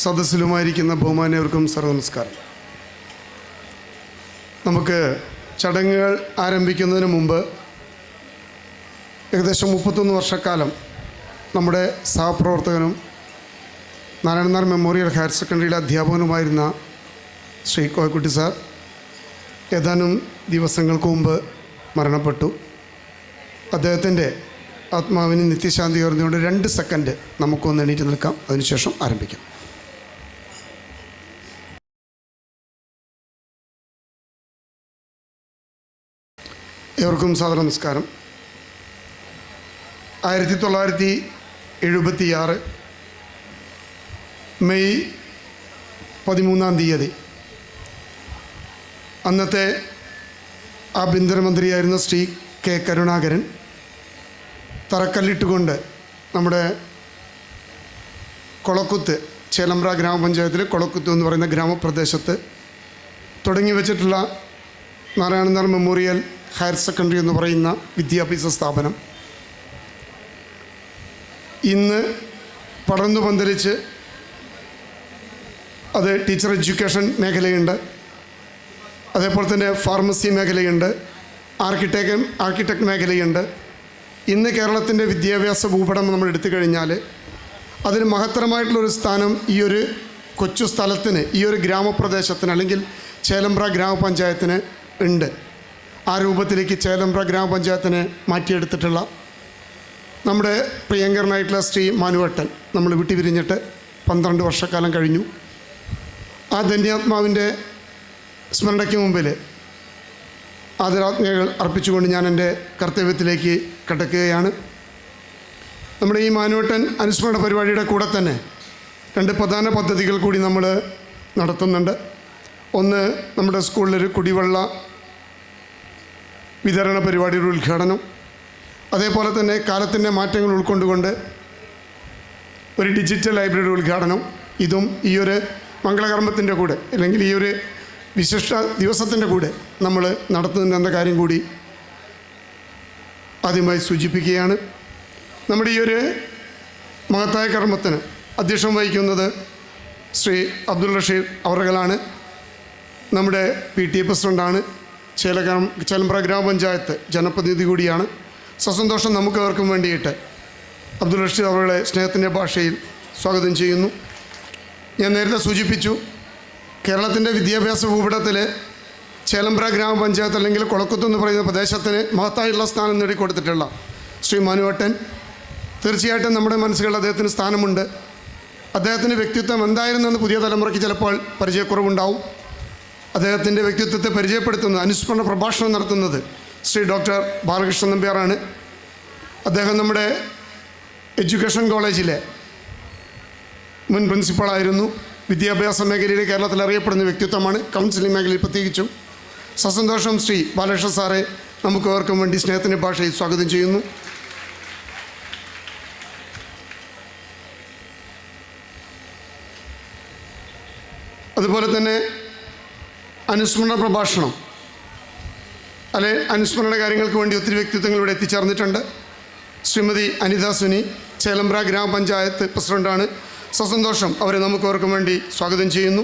സദസ്സിലുമായിരിക്കുന്ന ബഹുമാന്യവർക്കും സർവ്വനമസ്കാരം. നമുക്ക് ചടങ്ങുകൾ ആരംഭിക്കുന്നതിന് മുമ്പ് ഏകദേശം 31 വർഷക്കാലം നമ്മുടെ സഹപ്രവർത്തകനും നാരായണനാർ മെമ്മോറിയൽ ഹയർ സെക്കൻഡറിയിലെ അധ്യാപകനുമായിരുന്ന ശ്രീ കോയക്കുട്ടി സാർ ഏതാനും ദിവസങ്ങൾക്ക് മുമ്പ് മരണപ്പെട്ടു. അദ്ദേഹത്തിൻ്റെ ആത്മാവിന് നിത്യശാന്തി നേർന്നുകൊണ്ട് 2 സെക്കൻഡ് നമുക്കൊന്ന് എണീറ്റ് നിൽക്കാം. അതിനുശേഷം ആരംഭിക്കാം. ഏവർക്കും സാദര നമസ്കാരം. 1976 മെയ് 13 അന്നത്തെ ആഭ്യന്തരമന്ത്രിയായിരുന്ന ശ്രീ കെ കരുണാകരൻ തറക്കല്ലിട്ടുകൊണ്ട് നമ്മുടെ കൊളക്കുത്ത്, ചേലമ്പ്ര ഗ്രാമപഞ്ചായത്തിലെ കൊളക്കുത്ത് എന്ന് പറയുന്ന ഗ്രാമപ്രദേശത്ത് തുടങ്ങി വച്ചിട്ടുള്ള നാരായണനാർ മെമ്മോറിയൽ ഹയർ സെക്കൻഡറി എന്ന് പറയുന്ന വിദ്യാഭ്യാസ സ്ഥാപനം ഇന്ന് പടർന്നു പന്തലിച്ച് അത് ടീച്ചർ എഡ്യൂക്കേഷൻ മേഖലയുണ്ട്, അതേപോലെ തന്നെ ഫാർമസി മേഖലയുണ്ട്, ആർക്കിടെക്ട് മേഖലയുണ്ട്. ഇന്ന് കേരളത്തിൻ്റെ വിദ്യാഭ്യാസ ഭൂപടം നമ്മൾ എടുത്തു കഴിഞ്ഞാൽ അതിന് മഹത്തരമായിട്ടുള്ളൊരു സ്ഥാനം ഈ ഒരു കൊച്ചു സ്ഥലത്തിന്, ഈ ഒരു ഗ്രാമപ്രദേശത്തിന് അല്ലെങ്കിൽ ചേലമ്പ്ര ഗ്രാമപഞ്ചായത്തിന് ഉണ്ട്. ആ രൂപത്തിലേക്ക് ചേലമ്പ്ര ഗ്രാമപഞ്ചായത്തിനെ മാറ്റിയെടുത്തിട്ടുള്ള നമ്മുടെ പ്രിയങ്കരനായിട്ടുള്ള ശ്രീ മാനുവട്ടൻ നമ്മൾ വിട്ടുപിരിഞ്ഞിട്ട് 12 വർഷക്കാലം കഴിഞ്ഞു. ആ ധന്യാത്മാവിൻ്റെ സ്മരണയ്ക്ക് മുമ്പിൽ ആദരാജ്ഞകൾ അർപ്പിച്ചുകൊണ്ട് ഞാൻ എൻ്റെ കർത്തവ്യത്തിലേക്ക് കടക്കുകയാണ്. നമ്മുടെ ഈ മാനുവട്ടൻ അനുസ്മരണ പരിപാടിയുടെ കൂടെ തന്നെ 2 പ്രധാന പദ്ധതികൾ കൂടി നമ്മൾ നടത്തുന്നുണ്ട്. ഒന്ന്, നമ്മുടെ സ്കൂളിലൊരു കുടിവെള്ള വിതരണ പരിപാടിയുടെ ഉദ്ഘാടനം, അതേപോലെ തന്നെ കാലത്തിൻ്റെ മാറ്റങ്ങൾ ഉൾക്കൊണ്ടുകൊണ്ട് ഒരു ഡിജിറ്റൽ ലൈബ്രറി ഉദ്ഘാടനം. ഇതും ഈ ഒരു മംഗളകർമ്മത്തിൻ്റെ കൂടെ അല്ലെങ്കിൽ ഈ ഒരു വിശിഷ്ട ദിവസത്തിൻ്റെ കൂടെ നമ്മൾ നടത്തുന്നുണ്ടെന്ന കാര്യം കൂടി ആദ്യമായി സൂചിപ്പിക്കുകയാണ്. നമ്മുടെ ഈ ഒരു മഹത്തായ കർമ്മത്തിന് അധ്യക്ഷം വഹിക്കുന്നത് ശ്രീ അബ്ദുൾ റഷീദ് അവറുകളാണ്. നമ്മുടെ PTA പ്രസിഡൻ്റാണ്, ചേലമ്പ്ര ഗ്രാമപഞ്ചായത്ത് ജനപ്രതിനിധി കൂടിയാണ്. സസന്തോഷം നമുക്ക് അവർക്കും വേണ്ടിയിട്ട് അബ്ദുൾ റഷീദ് അവരുടെ സ്നേഹത്തിൻ്റെ ഭാഷയിൽ സ്വാഗതം ചെയ്യുന്നു. ഞാൻ നേരത്തെ സൂചിപ്പിച്ചു, കേരളത്തിൻ്റെ വിദ്യാഭ്യാസ ഭൂപടത്തിൽ ചേലമ്പ്ര ഗ്രാമപഞ്ചായത്ത് അല്ലെങ്കിൽ കൊളക്കുത്ത് എന്ന് പറയുന്ന പ്രദേശത്തിന് മഹത്തായിട്ടുള്ള സ്ഥാനം നേടിക്കൊടുത്തിട്ടുള്ള ശ്രീ മാനുവട്ടൻ, തീർച്ചയായിട്ടും നമ്മുടെ മനസ്സുകളിൽ അദ്ദേഹത്തിന് സ്ഥാനമുണ്ട്. അദ്ദേഹത്തിൻ്റെ വ്യക്തിത്വം എന്തായിരുന്നെന്ന് പുതിയ തലമുറയ്ക്ക് ചിലപ്പോൾ പരിചയക്കുറവുണ്ടാവും. അദ്ദേഹത്തിൻ്റെ വ്യക്തിത്വത്തെ പരിചയപ്പെടുത്തുന്നത്, അനുസ്മരണ പ്രഭാഷണം നടത്തുന്നത് ശ്രീ ഡോക്ടർ ബാലകൃഷ്ണൻ നമ്പ്യാറാണ്. അദ്ദേഹം നമ്മുടെ എഡ്യൂക്കേഷൻ കോളേജിലെ മുൻ പ്രിൻസിപ്പളായിരുന്നു. വിദ്യാഭ്യാസ മേഖലയിൽ കേരളത്തിൽ അറിയപ്പെടുന്ന വ്യക്തിത്വമാണ്, കൗൺസിലിംഗ് മേഖലയിൽ പ്രത്യേകിച്ചും. സസന്തോഷം ശ്രീ ബാലകൃഷ്ണൻ സാറെ നമുക്ക് അവർക്കും വേണ്ടി സ്നേഹത്തിൻ്റെ ഭാഷയിൽ സ്വാഗതം ചെയ്യുന്നു. അതുപോലെ തന്നെ അനുസ്മരണ പ്രഭാഷണം അല്ലെ അനുസ്മരണ കാര്യങ്ങൾക്ക് വേണ്ടി ഒത്തിരി വ്യക്തിത്വങ്ങൾ ഇവിടെ എത്തിച്ചേർന്നിട്ടുണ്ട്. ശ്രീമതി അനിത സുനി, ചേലമ്പ്ര ഗ്രാമപഞ്ചായത്ത് പ്രസിഡൻ്റാണ്. സസന്തോഷം അവരെ നമുക്ക് അവർക്കും വേണ്ടി സ്വാഗതം ചെയ്യുന്നു.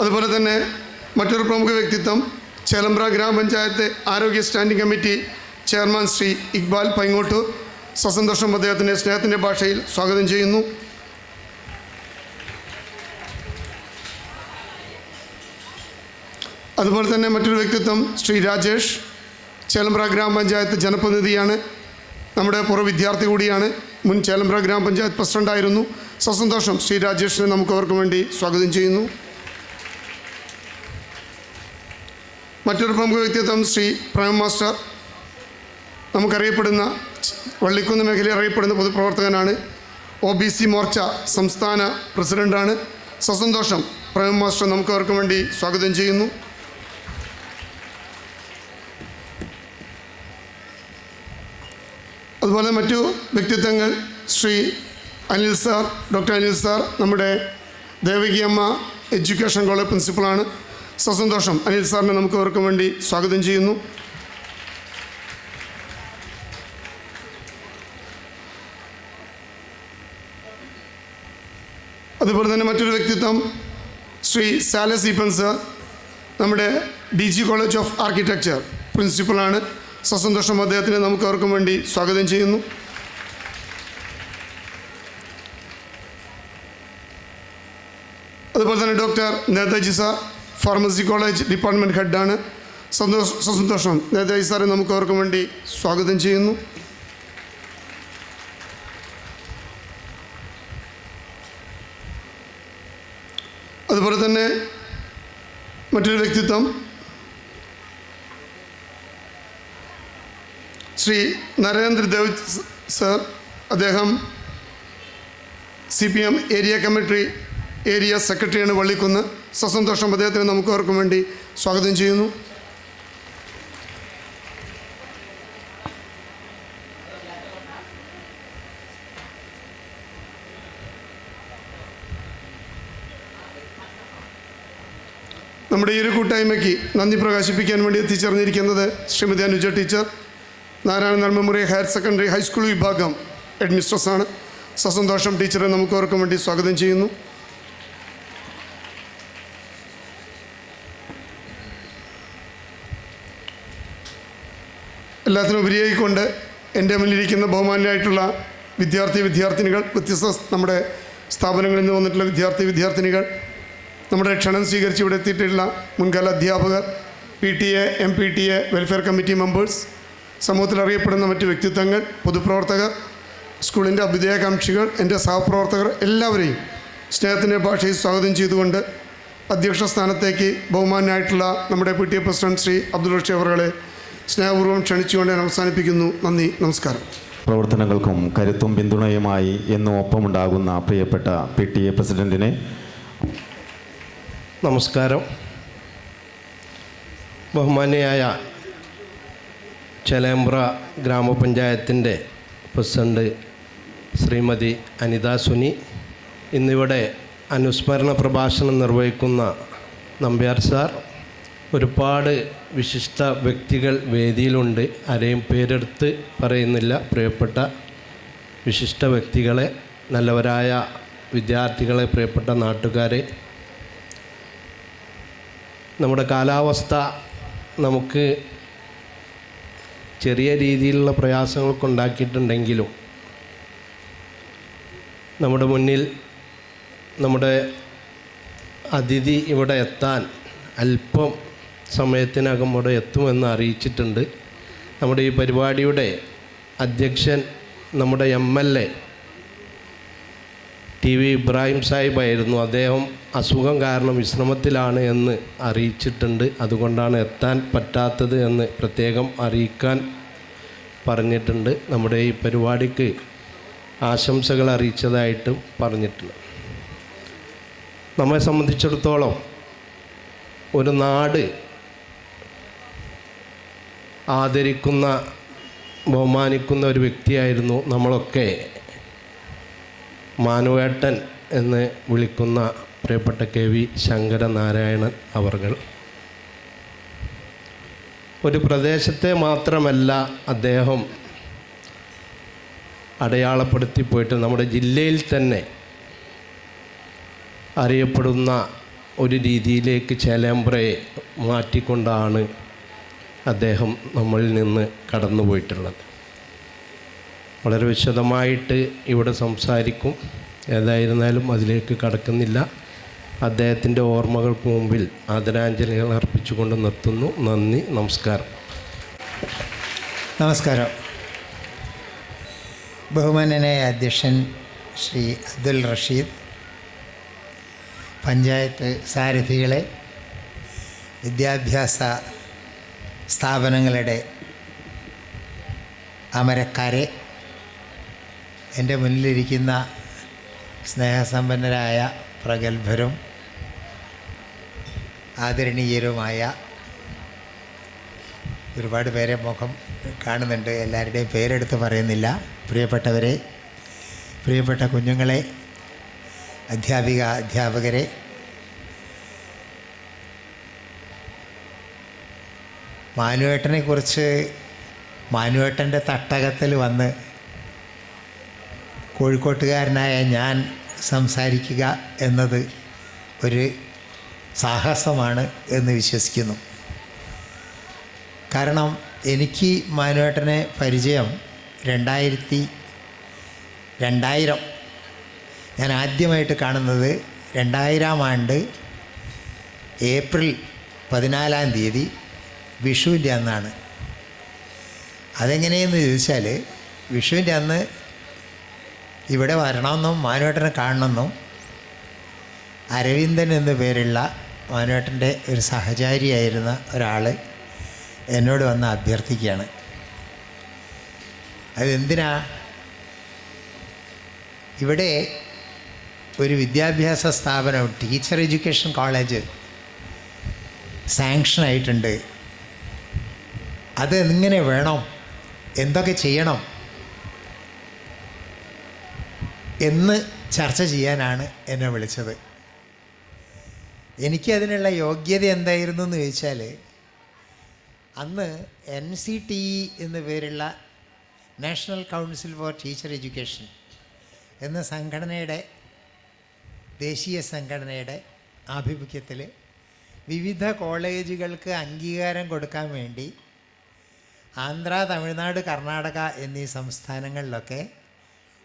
അതുപോലെ തന്നെ മറ്റൊരു പ്രമുഖ വ്യക്തിത്വം ചേലമ്പ്ര ഗ്രാമപഞ്ചായത്ത് ആരോഗ്യ standing committee chairman Shri Iqbal Paingottoor. സസന്തോഷം അദ്ദേഹത്തിൻ്റെ സ്നേഹത്തിൻ്റെ ഭാഷയിൽ സ്വാഗതം ചെയ്യുന്നു. അതുപോലെ തന്നെ മറ്റൊരു വ്യക്തിത്വം ശ്രീ രാജേഷ്, ചേലമ്പ്ര ഗ്രാമപഞ്ചായത്ത് ജനപ്രതിനിധിയാണ്, നമ്മുടെ പൂർവ്വ വിദ്യാർത്ഥി കൂടിയാണ്, മുൻ ചേലമ്പ്ര ഗ്രാമപഞ്ചായത്ത് പ്രസിഡൻ്റായിരുന്നു. സസന്തോഷം ശ്രീ രാജേഷിനെ നമുക്ക് അവർക്ക് വേണ്ടി സ്വാഗതം ചെയ്യുന്നു. മറ്റൊരു പ്രമുഖ വ്യക്തിത്വം ശ്രീ പ്രേം മാസ്റ്റർ, നമുക്കറിയപ്പെടുന്ന വള്ളിക്കുന്ന് മേഖലയിൽ അറിയപ്പെടുന്ന പൊതുപ്രവർത്തകനാണ്, OBC മോർച്ച സംസ്ഥാന പ്രസിഡൻ്റാണ്. സസന്തോഷം പ്രേം മാസ്റ്റർ നമുക്ക് അവർക്ക് വേണ്ടി സ്വാഗതം ചെയ്യുന്നു. അതുപോലെ മറ്റു വ്യക്തിത്വങ്ങൾ Shri Anil sir, doctor Anil sir നമ്മുടെ ദേവകിയമ്മ എഡ്യൂക്കേഷൻ കോളേജ് പ്രിൻസിപ്പളാണ്. സസന്തോഷം അനിൽ സാറിനെ നമുക്ക് അവർക്കും വേണ്ടി സ്വാഗതം ചെയ്യുന്നു. അതുപോലെ തന്നെ മറ്റൊരു വ്യക്തിത്വം ശ്രീ സാലസ് ഈപ്പൻസ്, നമ്മുടെ DG കോളേജ് ഓഫ് ആർക്കിടെക്ചർ പ്രിൻസിപ്പളാണ്. സസന്തോഷം അദ്ദേഹത്തിന് നമുക്ക് അവർക്കും വേണ്ടി സ്വാഗതം ചെയ്യുന്നു. അതുപോലെ തന്നെ doctor Netaji sir pharmacy college department ഹെഡാണ്. സസന്തോഷം നേതാജി സാറെ നമുക്ക് അവർക്കും വേണ്ടി സ്വാഗതം ചെയ്യുന്നു. അതുപോലെ തന്നെ മറ്റൊരു വ്യക്തിത്വം ശ്രീ നരേന്ദ്രദേവ് സർ, അദ്ദേഹം CPM ഏരിയ കമ്മിറ്റി ഏരിയ സെക്രട്ടറിയാണ് വള്ളിക്കുന്ന്. സസന്തോഷം അദ്ദേഹത്തിന് നമുക്ക് അവർക്കും വേണ്ടി സ്വാഗതം ചെയ്യുന്നു. നമ്മുടെ ഈ ഒരു കൂട്ടായ്മയ്ക്ക് നന്ദി പ്രകാശിപ്പിക്കാൻ വേണ്ടി എത്തിച്ചേർന്നിരിക്കുന്നത് Shrimati Anuja teacher, Narayanan memorial higher secondary high school വിഭാഗം ഹെഡ്മിസ്ട്രസ്സാണ്. സസന്തോഷം ടീച്ചറെ നമുക്ക് അവർക്കും വേണ്ടി സ്വാഗതം ചെയ്യുന്നു. എല്ലാത്തിനും ഉപരിയായിക്കൊണ്ട് എൻ്റെ മുന്നിലിരിക്കുന്ന ബഹുമാനിയായിട്ടുള്ള വിദ്യാർത്ഥിനികൾ, വ്യത്യസ്ത നമ്മുടെ സ്ഥാപനങ്ങളിൽ നിന്ന് വന്നിട്ടുള്ള വിദ്യാർത്ഥിനികൾ, നമ്മുടെ ക്ഷണം സ്വീകരിച്ച് ഇവിടെ എത്തിയിട്ടുള്ള മുൻകാല അധ്യാപകർ, PTA, MPTA, welfare committee members, സമൂഹത്തിൽ അറിയപ്പെടുന്ന മറ്റ് വ്യക്തിത്വങ്ങൾ, പൊതുപ്രവർത്തകർ, സ്കൂളിൻ്റെ അഭ്യുദയകാംക്ഷികൾ, എൻ്റെ സഹപ്രവർത്തകർ, എല്ലാവരെയും സ്നേഹത്തിൻ്റെ ഭാഷയിൽ സ്വാഗതം ചെയ്തുകൊണ്ട് അധ്യക്ഷ സ്ഥാനത്തേക്ക് ബഹുമാനായിട്ടുള്ള നമ്മുടെ PTA പ്രസിഡന്റ് ശ്രീ അബ്ദുൽ റഷീദ് അവറുകളെ സ്നേഹപൂർവ്വം ക്ഷണിച്ചുകൊണ്ട് ഞാൻ അവസാനിപ്പിക്കുന്നു. നന്ദി, നമസ്കാരം. പ്രവർത്തനങ്ങൾക്കും കരുത്തും പിന്തുണയുമായി എന്നും ഒപ്പമുണ്ടാകുന്ന പ്രിയപ്പെട്ട PTA പ്രസിഡന്റിനെ നമസ്കാരം. ബഹുമാന്യയായ ചേലേമ്പ്ര ഗ്രാമപഞ്ചായത്തിൻ്റെ പ്രസിഡന്റ് ശ്രീമതി അനിത സുനി, ഇന്നിവിടെ അനുസ്മരണ പ്രഭാഷണം നിർവഹിക്കുന്ന നമ്പ്യാർ സാർ, ഒരുപാട് വിശിഷ്ട വ്യക്തികൾ വേദിയിലുണ്ട്. ആരെയും പേരെടുത്ത് പറയുന്നില്ല. പ്രിയപ്പെട്ട വിശിഷ്ട വ്യക്തികളെ, നല്ലവരായ വിദ്യാർത്ഥികളെ, പ്രിയപ്പെട്ട നാട്ടുകാരെ, നമ്മുടെ കാലാവസ്ഥ നമുക്ക് ചെറിയ രീതിയിലുള്ള പ്രയാസങ്ങളൊക്കെ ഉണ്ടാക്കിയിട്ടുണ്ടെങ്കിലും നമ്മുടെ മുന്നിൽ നമ്മുടെ അതിഥി ഇവിടെ എത്താൻ അല്പം സമയത്തിനകം ഇവിടെ എത്തുമെന്ന് അറിയിച്ചിട്ടുണ്ട്. നമ്മുടെ ഈ പരിപാടിയുടെ അധ്യക്ഷൻ നമ്മുടെ MLA TV ഇബ്രാഹിം സാഹിബായിരുന്നു. അദ്ദേഹം അസുഖം കാരണം വിശ്രമത്തിലാണ് എന്ന് അറിയിച്ചിട്ടുണ്ട്. അതുകൊണ്ടാണ് എത്താൻ പറ്റാത്തത് എന്ന് പ്രത്യേകം അറിയിക്കാൻ പറഞ്ഞിട്ടുണ്ട്. നമ്മുടെ ഈ പരിപാടിക്ക് ആശംസകൾ അറിയിച്ചതായിട്ടും പറഞ്ഞിട്ടുണ്ട്. നമ്മെ സംബന്ധിച്ചിടത്തോളം ഒരു നാട് ആദരിക്കുന്ന, ബഹുമാനിക്കുന്ന ഒരു വ്യക്തിയായിരുന്നു നമ്മളൊക്കെ മാനുവേട്ടൻ എന്ന് വിളിക്കുന്ന പ്രിയപ്പെട്ട KV ശങ്കരനാരായണൻ അവർകൾ. ഒരു പ്രദേശത്തെ മാത്രമല്ല അദ്ദേഹം അടയാളപ്പെടുത്തി പോയിട്ട് നമ്മുടെ ജില്ലയിൽ തന്നെ അറിയപ്പെടുന്ന ഒരു രീതിയിലേക്ക് ചേലേമ്പ്രയെ മാറ്റിക്കൊണ്ടാണ് അദ്ദേഹം നമ്മളിൽ നിന്ന് കടന്നുപോയിട്ടുള്ളത്. വളരെ വിശദമായിട്ട് ഇവിടെ സംസാരിക്കും. ഏതായിരുന്നാലും അതിലേക്ക് കടക്കുന്നില്ല. അദ്ദേഹത്തിൻ്റെ ഓർമ്മകൾക്ക് മുമ്പിൽ ആദരാഞ്ജലികൾ അർപ്പിച്ചുകൊണ്ട് നിർത്തുന്നു. നന്ദി, നമസ്കാരം. നമസ്കാരം. ബഹുമാന്യനായ അധ്യക്ഷൻ ശ്രീ അബ്ദുൽ റഷീദ്, പഞ്ചായത്ത് സാരഥികളെ, വിദ്യാഭ്യാസ സ്ഥാപനങ്ങളുടെ അമരക്കാരെ, എൻ്റെ മുന്നിലിരിക്കുന്ന സ്നേഹസമ്പന്നരായ പ്രഗത്ഭരും ആദരണീയരുമായ ഒരുപാട് പേരെ മുഖം കാണുന്നുണ്ട്. എല്ലാവരുടെയും പേരെടുത്ത് പറയുന്നില്ല. പ്രിയപ്പെട്ടവരെ, പ്രിയപ്പെട്ട കുഞ്ഞുങ്ങളെ, അധ്യാപകരെ, മാനുവേട്ടനെക്കുറിച്ച് മാനുവേട്ടൻ്റെ തട്ടകത്തിൽ വന്ന് കോഴിക്കോട്ടുകാരനായ ഞാൻ സംസാരിക്കുക എന്നത് ഒരു സാഹസമാണ് എന്ന് വിശ്വസിക്കുന്നു. കാരണം എനിക്ക് മാനുവേട്ടനെ പരിചയം 2000 ഞാൻ ആദ്യമായിട്ട് കാണുന്നത് 2000 ആണ്ട് ഏപ്രിൽ 14-ാം തീയതി വിഷുവിൻ്റെ അന്നാണ്. അതെങ്ങനെയെന്ന് ചോദിച്ചാൽ, വിഷുവിൻ്റെ അന്ന് ഇവിടെ വരണമെന്നും മാനുവേട്ടനെ കാണണമെന്നും അരവിന്ദൻ എന്നു പേരുള്ള മാനുവേട്ടൻ്റെ ഒരു സഹചാരിയായിരുന്ന ഒരാൾ എന്നോട് വന്ന് അഭ്യർത്ഥിക്കുകയാണ്. അതെന്തിനാ? ഇവിടെ ഒരു വിദ്യാഭ്യാസ സ്ഥാപനം, ടീച്ചർ എഡ്യൂക്കേഷൻ കോളേജ് സാങ്ഷനായിട്ടുണ്ട്. അത് എങ്ങനെ വേണം, എന്തൊക്കെ ചെയ്യണം എന്ന് ചർച്ച ചെയ്യാനാണ് എന്നെ വിളിച്ചത്. എനിക്കതിനുള്ള യോഗ്യത എന്തായിരുന്നു എന്ന് ചോദിച്ചാൽ, അന്ന് NCTE എന്നു പേരുള്ള national council for teacher education എന്ന സംഘടനയുടെ, ദേശീയ സംഘടനയുടെ ആഭിമുഖ്യത്തിൽ വിവിധ കോളേജുകൾക്ക് അംഗീകാരം കൊടുക്കാൻ വേണ്ടി ആന്ധ്ര, തമിഴ്നാട്, കർണാടക എന്നീ സംസ്ഥാനങ്ങളിലൊക്കെ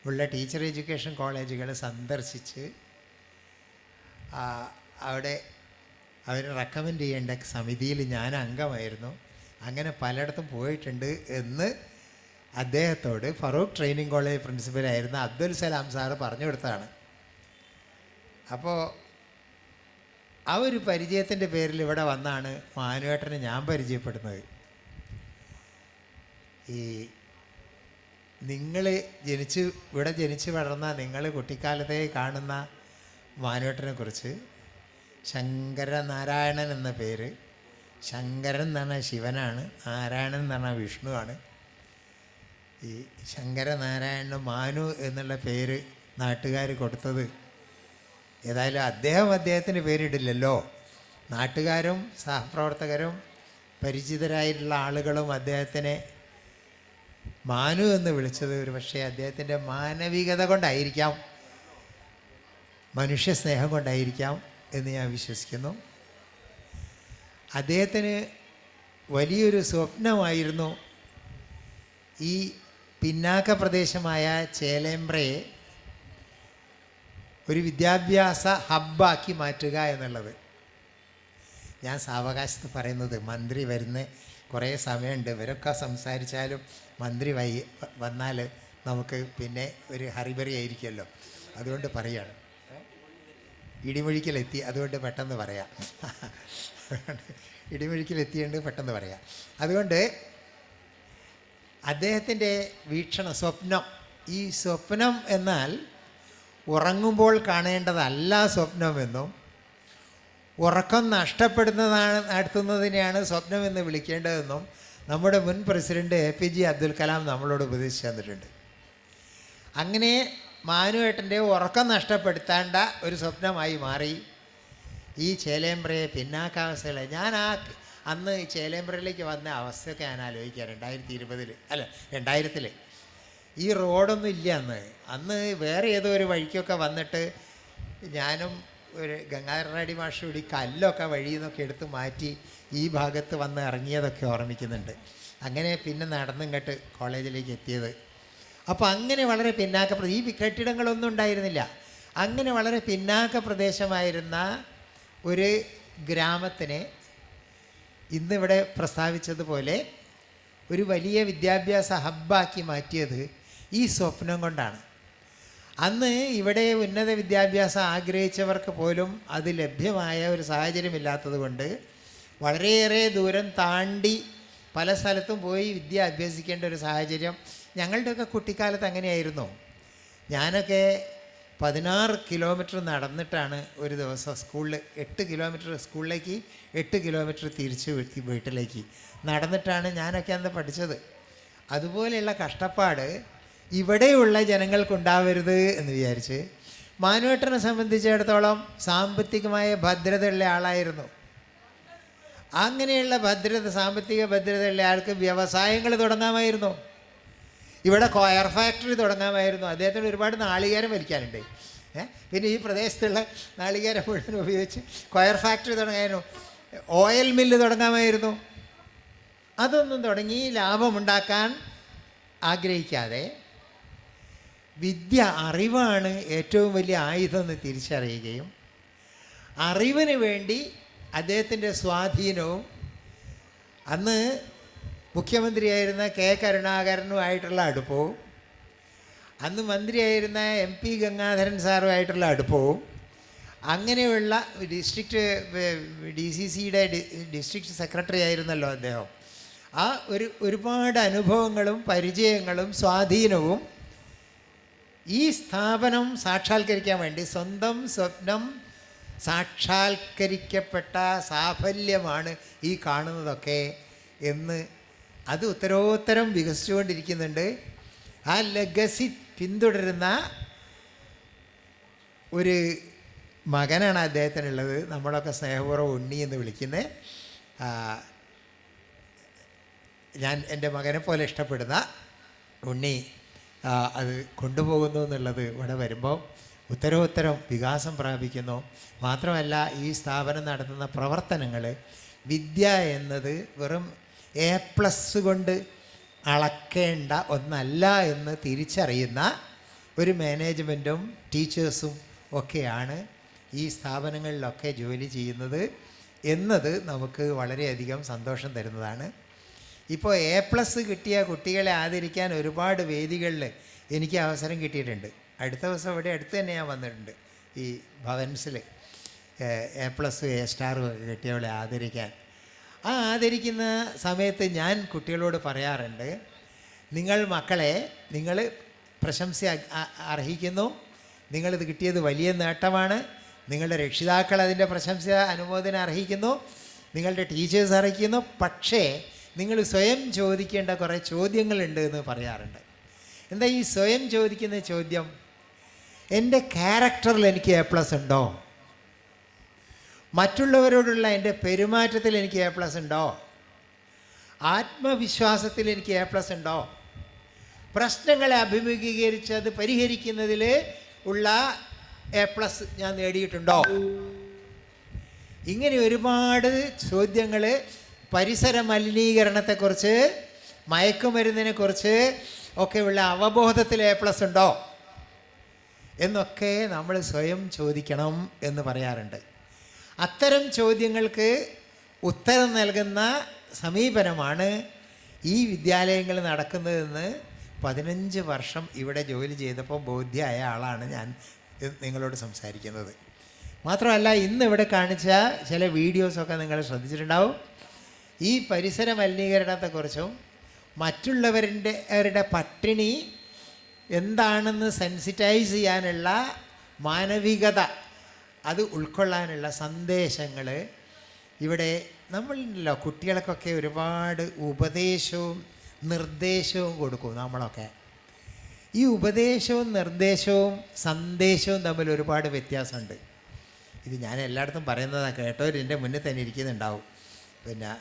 ഉള്ള ടീച്ചർ എഡ്യൂക്കേഷൻ കോളേജുകൾ സന്ദർശിച്ച് അവിടെ അവർ റെക്കമെൻഡ് ചെയ്യേണ്ട സമിതിയിൽ ഞാൻ അംഗമായിരുന്നു. അങ്ങനെ പലയിടത്തും പോയിട്ടുണ്ട് എന്ന് അദ്ദേഹത്തോട് Farooq training college പ്രിൻസിപ്പലായിരുന്ന Abdul Salam sir പറഞ്ഞു കൊടുത്തതാണ്. അപ്പോൾ ആ ഒരു പരിചയത്തിൻ്റെ പേരിൽ ഇവിടെ വന്നാണ് മാനുവേട്ടനെ ഞാൻ പരിചയപ്പെടുന്നത്. ഈ നിങ്ങൾ ഇവിടെ ജനിച്ച് വളർന്ന നിങ്ങൾ കുട്ടിക്കാലത്തെ കാണുന്ന മാനുവേട്ടനെ കുറിച്ച് ശങ്കരനാരായണൻ എന്ന പേര്, ശങ്കരൻ എന്ന് പറഞ്ഞാൽ ശിവനാണ്, നാരായണൻ എന്ന് പറഞ്ഞാൽ വിഷ്ണുവാണ്. ഈ ശങ്കരനാരായണന് മാനു എന്നുള്ള പേര് നാട്ടുകാർ കൊടുത്തത്, ഏതായാലും അദ്ദേഹത്തിന് പേരിടില്ലല്ലോ. നാട്ടുകാരും സഹപ്രവർത്തകരും പരിചിതരായിട്ടുള്ള ആളുകളും അദ്ദേഹത്തിനെ മാനു എന്ന് വിളിച്ചത് ഒരു പക്ഷേ അദ്ദേഹത്തിൻ്റെ മാനവികത കൊണ്ടായിരിക്കാം, മനുഷ്യ സ്നേഹം കൊണ്ടായിരിക്കാം എന്ന് ഞാൻ വിശ്വസിക്കുന്നു. അദ്ദേഹത്തിന് വലിയൊരു സ്വപ്നമായിരുന്നു ഈ പിന്നാക്ക പ്രദേശമായ ചേലേമ്പ്രയെ ഒരു വിദ്യാഭ്യാസ ഹബ്ബാക്കി മാറ്റുക എന്നുള്ളത്. ഞാൻ സാവകാശത്ത് പറയുന്നത്, മന്ത്രി വരുന്ന കുറേ സമയമുണ്ട്, ഇവരൊക്കെ സംസാരിച്ചാലും മന്ത്രി വന്നാൽ നമുക്ക് പിന്നെ ഒരു ഹറിബറി ആയിരിക്കുമല്ലോ, അതുകൊണ്ട് പറയുകയാണ്. ഇടിമൊഴിക്കലെത്തി, അതുകൊണ്ട് പെട്ടെന്ന് പറയാം. ഇടിമൊഴിക്കലെത്തിയുണ്ട്, പെട്ടെന്ന് പറയാം. അതുകൊണ്ട് അദ്ദേഹത്തിൻ്റെ വീക്ഷണം, സ്വപ്നം, ഈ സ്വപ്നം എന്നാൽ ഉറങ്ങുമ്പോൾ കാണേണ്ടതല്ല സ്വപ്നമെന്നും ഉറക്കം നടത്തുന്നതിനെയാണ് സ്വപ്നമെന്ന് വിളിക്കേണ്ടതെന്നും നമ്മുടെ മുൻ പ്രസിഡന്റ് APJ അബ്ദുൽ കലാം നമ്മളോട് ഉപദേശിച്ചു തന്നിട്ടുണ്ട്. അങ്ങനെ മാനുവേട്ടൻ്റെ ഉറക്കം നഷ്ടപ്പെടുത്തേണ്ട ഒരു സ്വപ്നമായി മാറി ഈ ചേലേമ്പ്രയെ പിന്നാക്കാവസ്ഥകളെ. ഞാൻ അന്ന് ചേലേമ്പ്രയിലേക്ക് വന്ന അവസ്ഥയൊക്കെ ഞാൻ ആലോചിക്കുക. 2020 ഈ റോഡൊന്നും ഇല്ല. അന്ന് വേറെ ഏതോ ഒരു വഴിക്കൊക്കെ വന്നിട്ട് ഞാനും ഒരു ഗംഗാധരനാടി മാഷ് കൂടി കല്ലൊക്കെ വഴിയിൽ നിന്നൊക്കെ എടുത്ത് മാറ്റി ഈ ഭാഗത്ത് വന്ന് ഇറങ്ങിയതൊക്കെ ഓർമ്മിക്കുന്നുണ്ട്. അങ്ങനെ പിന്നെ നടന്നിങ്ങോട്ട് കോളേജിലേക്ക് എത്തിയത്. അപ്പോൾ അങ്ങനെ വളരെ ഈ കെട്ടിടങ്ങളൊന്നും ഉണ്ടായിരുന്നില്ല. അങ്ങനെ വളരെ പിന്നാക്ക പ്രദേശമായിരുന്ന ഒരു ഗ്രാമത്തിനെ ഇന്നിവിടെ പ്രസ്താവിച്ചതുപോലെ ഒരു വലിയ വിദ്യാഭ്യാസ ഹബ്ബാക്കി മാറ്റിയത് ഈ സ്വപ്നം കൊണ്ടാണ്. അന്ന് ഇവിടെ ഉന്നത വിദ്യാഭ്യാസം ആഗ്രഹിച്ചവർക്ക് പോലും അത് ലഭ്യമായ ഒരു സാഹചര്യമില്ലാത്തത് കൊണ്ട് വളരെയേറെ ദൂരം താണ്ടി പല സ്ഥലത്തും പോയി വിദ്യ അഭ്യസിക്കേണ്ട ഒരു സാഹചര്യം ഞങ്ങളുടെയൊക്കെ കുട്ടിക്കാലത്ത് അങ്ങനെയായിരുന്നു. ഞാനൊക്കെ 16 കിലോമീറ്റർ നടന്നിട്ടാണ് ഒരു ദിവസം 8 കിലോമീറ്റർ സ്കൂളിലേക്ക്, 8 കിലോമീറ്റർ തിരിച്ച് വീട്ടിലേക്ക് നടന്നിട്ടാണ് ഞാനൊക്കെ അന്ന് പഠിച്ചത്. അതുപോലെയുള്ള കഷ്ടപ്പാട് ഇവിടെയുള്ള ജനങ്ങൾക്കുണ്ടാവരുത് എന്ന് വിചാരിച്ച് മാനുവേട്ടനെ സംബന്ധിച്ചിടത്തോളം സാമ്പത്തികമായ ഭദ്രതയുള്ള ആളായിരുന്നു. അങ്ങനെയുള്ള സാമ്പത്തിക ഭദ്രതയുള്ള ആൾക്ക് വ്യവസായങ്ങൾ തുടങ്ങാമായിരുന്നു. ഇവിടെ കോയർ ഫാക്ടറി തുടങ്ങാമായിരുന്നു. അദ്ദേഹത്തിന് ഒരുപാട് നാളികേരം വലിക്കാനുണ്ട്. പിന്നെ ഈ പ്രദേശത്തുള്ള നാളികേരം മുഴുവൻ ഉപയോഗിച്ച് കൊയർ ഫാക്ടറി തുടങ്ങായിരുന്നു, ഓയിൽ മില്ല് തുടങ്ങാമായിരുന്നു. അതൊന്നും തുടങ്ങി ലാഭമുണ്ടാക്കാൻ ആഗ്രഹിക്കാതെ വിദ്യ, അറിവാണ് ഏറ്റവും വലിയ ആയുധം എന്ന് തിരിച്ചറിയുകയും അറിവിന് വേണ്ടി അദ്ദേഹത്തിൻ്റെ സ്വാധീനവും അന്ന് മുഖ്യമന്ത്രിയായിരുന്ന കെ കരുണാകരനുമായിട്ടുള്ള അടുപ്പവും അന്ന് മന്ത്രിയായിരുന്ന MP ഗംഗാധരൻ സാറുമായിട്ടുള്ള അടുപ്പവും അങ്ങനെയുള്ള DCCയുടെ ഡിസ്ട്രിക്ട് സെക്രട്ടറി ആയിരുന്നല്ലോ അദ്ദേഹം. ആ ഒരുപാട് അനുഭവങ്ങളും പരിചയങ്ങളും സ്വാധീനവും ഈ സ്ഥാപനം സാക്ഷാത്കരിക്കാൻ വേണ്ടി, സ്വന്തം സ്വപ്നം സാക്ഷാത്കരിക്കപ്പെട്ട സാഫല്യമാണ് ഈ കാണുന്നതൊക്കെ എന്ന് അത് ഉത്തരോത്തരം വികസിച്ചുകൊണ്ടിരിക്കുന്നുണ്ട്. ആ ലെഗസി പിന്തുടരുന്ന ഒരു മകനാണ് അദ്ദേഹത്തിനുള്ളത്. നമ്മളൊക്കെ സ്നേഹപൂർവ്വം ഉണ്ണി എന്ന് വിളിക്കുന്നത്. ഞാൻ എൻ്റെ മകനെ പോലെ ഇഷ്ടപ്പെടുന്ന ഉണ്ണി അത് കൊണ്ടുപോകുന്നു എന്നുള്ളത് ഇവിടെ വരുമ്പോൾ ഉത്തരോത്തരം വികാസം പ്രാപിക്കുന്നു. മാത്രമല്ല ഈ സ്ഥാപനം നടത്തുന്ന പ്രവർത്തനങ്ങൾ വിദ്യ എന്നത് വെറും A+ കൊണ്ട് അളക്കേണ്ട ഒന്നല്ല എന്ന് തിരിച്ചറിയുന്ന ഒരു മാനേജ്മെൻറ്റും ടീച്ചേഴ്സും ഒക്കെയാണ് ഈ സ്ഥാപനങ്ങളിലൊക്കെ ജോലി ചെയ്യുന്നത് എന്നത് നമുക്ക് വളരെയധികം സന്തോഷം തരുന്നതാണ്. ഇപ്പോൾ A+ കിട്ടിയ കുട്ടികളെ ആദരിക്കാൻ ഒരുപാട് വേദികളിൽ എനിക്ക് അവസരം കിട്ടിയിട്ടുണ്ട്. അടുത്ത ദിവസം ഇവിടെ അടുത്ത് തന്നെ ഞാൻ വന്നിട്ടുണ്ട്, ഈ ഭവൻസിൽ A+ A* കിട്ടിയവളെ ആദരിക്കാൻ. ആ ആദരിക്കുന്ന സമയത്ത് ഞാൻ കുട്ടികളോട് പറയാറുണ്ട്, നിങ്ങൾ മക്കളെ, നിങ്ങൾ പ്രശംസ അർഹിക്കുന്നു, നിങ്ങളിത് കിട്ടിയത് വലിയ നേട്ടമാണ്, നിങ്ങളുടെ രക്ഷിതാക്കൾ അതിൻ്റെ പ്രശംസ അനുമോദനം അർഹിക്കുന്നു, നിങ്ങളുടെ ടീച്ചേഴ്സ് അർഹിക്കുന്നു. പക്ഷേ നിങ്ങൾ സ്വയം ചോദിക്കേണ്ട കുറേ ചോദ്യങ്ങളുണ്ട് എന്ന് പറയാറുണ്ട്. എന്താ ഈ സ്വയം ചോദിക്കുന്ന ചോദ്യം? എൻ്റെ ക്യാരക്ടറിൽ എനിക്ക് A+ ഉണ്ടോ? മറ്റുള്ളവരോടുള്ള എൻ്റെ പെരുമാറ്റത്തിൽ എനിക്ക് A+ ഉണ്ടോ? ആത്മവിശ്വാസത്തിൽ എനിക്ക് A+ ഉണ്ടോ? പ്രശ്നങ്ങളെ അഭിമുഖീകരിച്ച് അത് പരിഹരിക്കുന്നതിൽ ഉള്ള A+ ഞാൻ നേടിയിട്ടുണ്ടോ? ഇങ്ങനെ ഒരുപാട് ചോദ്യങ്ങൾ, പരിസര മലിനീകരണത്തെക്കുറിച്ച്, മയക്കുമരുന്നിനെക്കുറിച്ച് ഒക്കെയുള്ള അവബോധത്തിൽ A+ ഉണ്ടോ എന്നൊക്കെ നമ്മൾ സ്വയം ചോദിക്കണം എന്ന് പറയാറുണ്ട്. അത്തരം ചോദ്യങ്ങൾക്ക് ഉത്തരം നൽകുന്ന സമീപനമാണ് ഈ വിദ്യാലയങ്ങൾ നടക്കുന്നതെന്ന് 15 വർഷം ഇവിടെ ജോലി ചെയ്തപ്പോൾ ബോധ്യമായ ആളാണ് ഞാൻ നിങ്ങളോട് സംസാരിക്കുന്നത്. മാത്രമല്ല, ഇന്ന് ഇവിടെ കാണിച്ച ചില വീഡിയോസൊക്കെ നിങ്ങൾ ശ്രദ്ധിച്ചിട്ടുണ്ടാവും. ഈ പരിസര മലിനീകരണത്തെക്കുറിച്ചും മറ്റുള്ളവരുടെ പട്ടിണി എന്താണെന്ന് സെൻസിറ്റൈസ് ചെയ്യാനുള്ള മാനവികത, അത് ഉൾക്കൊള്ളാനുള്ള സന്ദേശങ്ങൾ ഇവിടെ നമ്മളുണ്ടല്ലോ. കുട്ടികൾക്കൊക്കെ ഒരുപാട് ഉപദേശവും നിർദ്ദേശവും കൊടുക്കും നമ്മളൊക്കെ. ഈ ഉപദേശവും നിർദ്ദേശവും സന്ദേശവും തമ്മിൽ ഒരുപാട് വ്യത്യാസമുണ്ട്. ഇത് ഞാൻ എല്ലായിടത്തും പറയുന്നതാണ്, കേട്ടവർ എൻ്റെ മുന്നിൽ തന്നെ ഇരിക്കുന്നുണ്ടാവും. പിന്നെ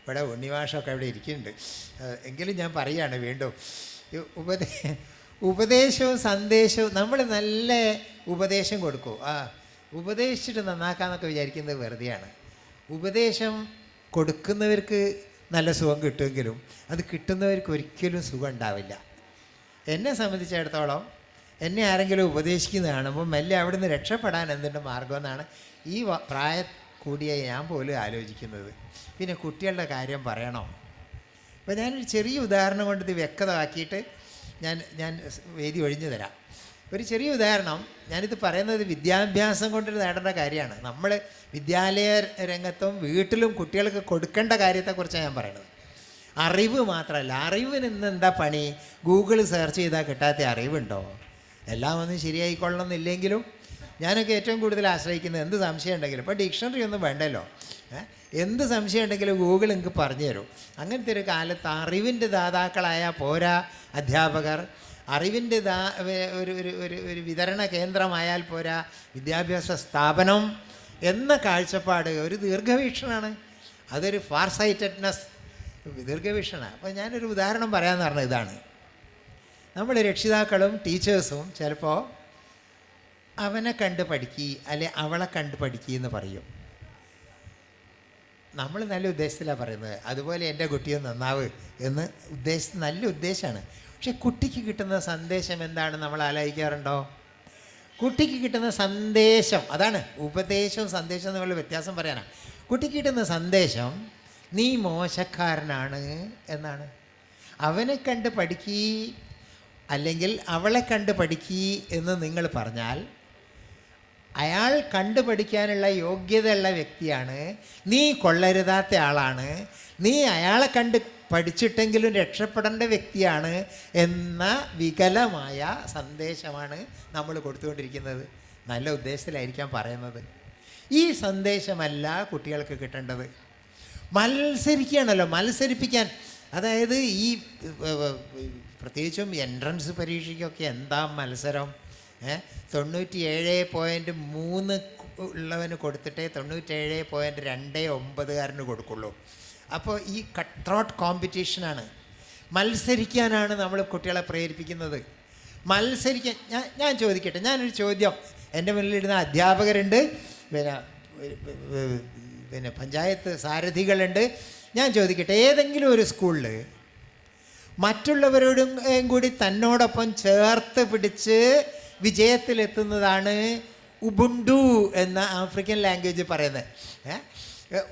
ഇവിടെ ഉണ്ണിമാഷൊക്കെ ഇവിടെ ഇരിക്കുന്നുണ്ട്, എങ്കിലും ഞാൻ പറയുകയാണ് വീണ്ടും. ഉപദേശവും സന്ദേശവും, നമ്മൾ നല്ല ഉപദേശം കൊടുക്കും, ഉപദേശിച്ചിട്ട് നന്നാക്കാമെന്നൊക്കെ വിചാരിക്കുന്നത് വെറുതെയാണ്. ഉപദേശം കൊടുക്കുന്നവർക്ക് നല്ല സുഖം കിട്ടുമെങ്കിലും അത് കിട്ടുന്നവർക്ക് ഒരിക്കലും സുഖം ഉണ്ടാവില്ല. എന്നെ സംബന്ധിച്ചിടത്തോളം എന്നെ ആരെങ്കിലും ഉപദേശിക്കുന്നത് കാണുമ്പോൾ മെല്ലെ അവിടെ നിന്ന് രക്ഷപ്പെടാൻ എന്തുണ്ട് മാർഗമെന്നാണ് ഈ പ്രായം കൂടിയ ഞാൻ പോലും ആലോചിക്കുന്നത്. പിന്നെ കുട്ടികളുടെ കാര്യം പറയണോ? അപ്പോൾ ഞാനൊരു ചെറിയ ഉദാഹരണം കൊണ്ട് ഇത് വ്യക്തമാക്കിയിട്ട് ഞാൻ വേദി ഒഴിഞ്ഞു തരാം. ഒരു ചെറിയ ഉദാഹരണം. ഞാനിത് പറയുന്നത് വിദ്യാഭ്യാസം കൊണ്ട് നേടേണ്ട കാര്യമാണ്. നമ്മൾ വിദ്യാലയ രംഗത്തും വീട്ടിലും കുട്ടികൾക്ക് കൊടുക്കേണ്ട കാര്യത്തെക്കുറിച്ചാണ് ഞാൻ പറയുന്നത്. അറിവ് മാത്രമല്ല, അറിവിന് ഇന്ന് എന്താ പണി? ഗൂഗിൾ സെർച്ച് ചെയ്താൽ കിട്ടാത്ത അറിവുണ്ടോ? എല്ലാം ഒന്നും ശരിയായിക്കൊള്ളണമെന്നില്ലെങ്കിലും ഞാനൊക്കെ ഏറ്റവും കൂടുതൽ ആശ്രയിക്കുന്നത് എന്ത് സംശയം ഉണ്ടെങ്കിലും, ഇപ്പോൾ ഡിക്ഷണറി ഒന്നും വേണ്ടല്ലോ, എന്ത് സംശയം ഉണ്ടെങ്കിലും ഗൂഗിൾ എനിക്ക് പറഞ്ഞു തരും. അങ്ങനത്തെ ഒരു കാലത്ത് അറിവിൻ്റെ ദാതാക്കളായ പോരാ അധ്യാപകർ, അറിവിൻ്റെ ഒരു വിതരണ കേന്ദ്രമായാൽ പോരാ വിദ്യാഭ്യാസ സ്ഥാപനം എന്ന കാഴ്ചപ്പാട് ഒരു ദീർഘവീക്ഷണമാണ്. അതൊരു ഫാർ സൈറ്റഡ്നെസ്, ദീർഘവീക്ഷണമാണ്. അപ്പോൾ ഞാനൊരു ഉദാഹരണം പറയാമെന്ന് പറഞ്ഞത് ഇതാണ്. നമ്മൾ രക്ഷിതാക്കളും ടീച്ചേഴ്സും ചിലപ്പോൾ അവനെ കണ്ട് പഠിക്കുക അല്ലെ അവളെ കണ്ട് പഠിക്കുക എന്ന് പറയും. നമ്മൾ നല്ല ഉദ്ദേശത്തിലാണ് പറയുന്നത്. അതുപോലെ എൻ്റെ കുട്ടിയെ നന്നാവ് എന്ന് നല്ല ഉദ്ദേശമാണ്. പക്ഷെ കുട്ടിക്ക് കിട്ടുന്ന സന്ദേശം എന്താണ് നമ്മൾ ആലോചിക്കാറുണ്ടോ? കുട്ടിക്ക് കിട്ടുന്ന സന്ദേശം അതാണ്. ഉപദേശവും സന്ദേശവും തമ്മിലുള്ള വ്യത്യാസം പറയാനാണ്. കുട്ടിക്ക് കിട്ടുന്ന സന്ദേശം നീ മോശക്കാരനാണ് എന്നാണ്. അവനെ കണ്ട് പഠിക്കീ അല്ലെങ്കിൽ അവളെ കണ്ട് പഠിക്കീ എന്ന് നിങ്ങൾ പറഞ്ഞാൽ അയാൾ കണ്ടുപഠിക്കാനുള്ള യോഗ്യതയുള്ള വ്യക്തിയാണ്, നീ കൊള്ളരുതാത്ത ആളാണ്, നീ അയാളെ കണ്ട് പഠിച്ചിട്ടെങ്കിലും രക്ഷപ്പെടേണ്ട വ്യക്തിയാണ് എന്ന വികലമായ സന്ദേശമാണ് നമ്മൾ കൊടുത്തുകൊണ്ടിരിക്കുന്നത്. നല്ല ഉദ്ദേശത്തിലായിരിക്കാം പറയുന്നത്. ഈ സന്ദേശമല്ല കുട്ടികൾക്ക് കിട്ടേണ്ടത്. മത്സരിക്കുകയാണല്ലോ, മത്സരിപ്പിക്കാൻ. അതായത് ഈ പ്രത്യേകിച്ചും എൻട്രൻസ് പരീക്ഷയ്ക്കൊക്കെ എന്താ മത്സരം. 97.3 ഉള്ളവന് കൊടുത്തിട്ടേ 97.29 കൊടുക്കുള്ളൂ. അപ്പോൾ ഈ കട്ട് ത്രോട്ട് കോമ്പറ്റീഷനാണ്. മത്സരിക്കാനാണ് നമ്മൾ കുട്ടികളെ പ്രേരിപ്പിക്കുന്നത്. മത്സരിക്കാൻ ഞാൻ ചോദിക്കട്ടെ, ഞാനൊരു ചോദ്യം. എൻ്റെ മുന്നിലിരുന്ന അധ്യാപകരുണ്ട്, പിന്നെ പഞ്ചായത്ത് സാരഥികളുണ്ട്. ഞാൻ ചോദിക്കട്ടെ, ഏതെങ്കിലും ഒരു സ്കൂളിൽ മറ്റുള്ളവരോടും കൂടി തന്നോടൊപ്പം ചേർത്ത് പിടിച്ച് വിജയത്തിലെത്തുന്നതാണ് ഉബുണ്ടു എന്ന ആഫ്രിക്കൻ ലാംഗ്വേജ് പറയുന്നത്.